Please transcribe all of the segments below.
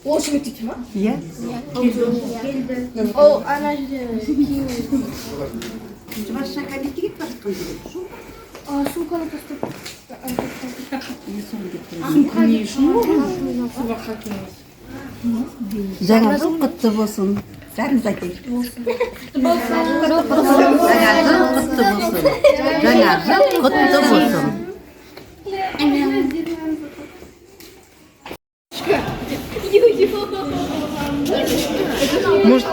Ол шүмектейді ма? Иә. Ол ана Жұбас шақады керек бар жатқан. сумканы тастап. Жаңа жыл құтты болсын. Бәріміз айтайық. Жаңа жыл құтты болсын. Жаңа жыл құтты болсын. Может,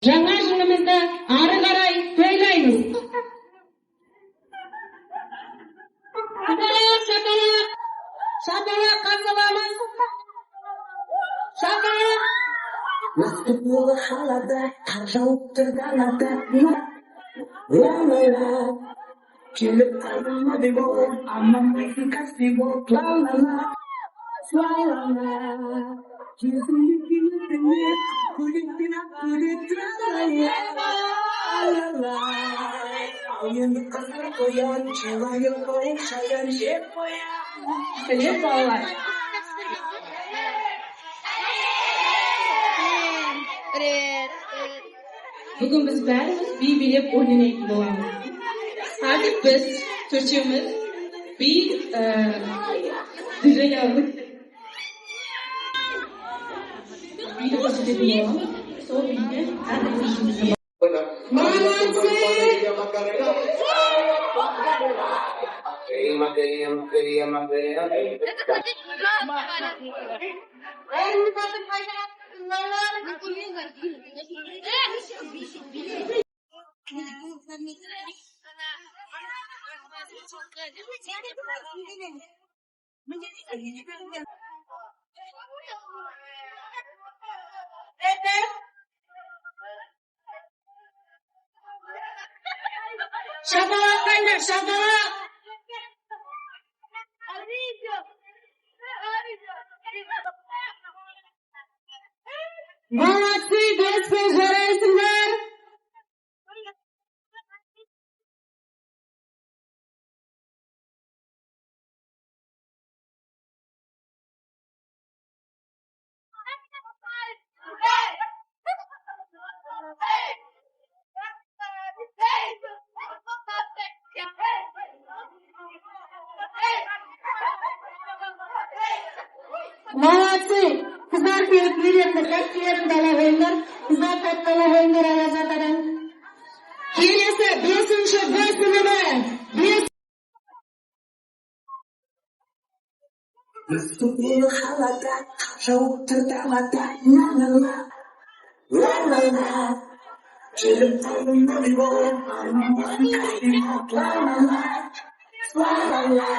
Жаңа жылымызды ары қарай тойлаймыз. Шапалақ, шапалақ, шапалақ қарсыламыз. Шапалақ. Наступила холода, қар жауып тұр далада. Ла-ла-ла, келіп қалдым әбей болып, аманбайсың каспий болып. Ла-ла-ла, ла-ла-ла, кезімде келетіне, көлікпен ақ көлек тра-ла-ла. Ла-ла-ла, енді қызыр қоян, жылайын қойын, шаян жеп қоян. Сәлем балалар. Бүгін біз бәріміз би билеп ойнайтын боламыз. Қазір біз төртеуміз би движение алдық. Биді көрсететін боламыз. Сол биді әрбір ішімізді Şapalak kaynar, şapalak. Молодцы, детские жарайсыңдар. Молодцы! Kızlar kıyafetlerinde kaçlarında alaylar, kızlar katlalı oyunlar alacaklar. Kelesi 5. sınıfı. Наступила холода, жауып тұр далада. Ла-ла-ла, ла-ла-ла, келіп қалдым әбей болып, аманбайсың каспий болып. Ла-ла-ла, ла-ла-ла,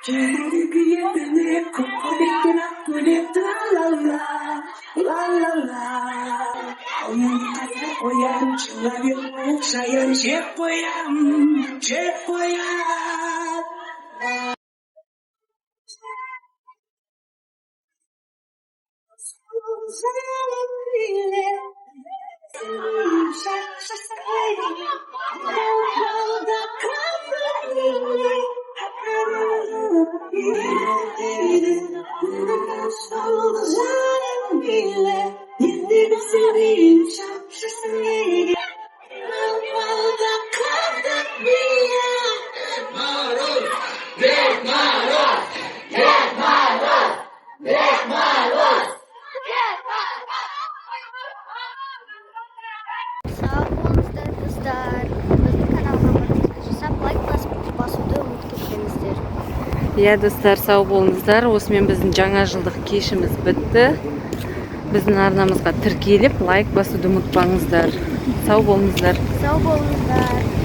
кезімде келетіне, көлікпен ақ көлек. Ла-ла-ла, ла-ла-ла, енді қазір қоян, жылайын қойын, шаян жеп қоян, жеп қоян. Sağ olun kızlar. Біздің каналға подписка жасап, лайк басуды ұмытып кетпеңіздер. Иә достар, сау болыңыздар. Осымен біздің жаңа жылдық кешіміз бітті. Біздің арнамызға тіркеліп, лайк басуды ұмытпаңыздар. Сау болыңыздар. Sağ olun.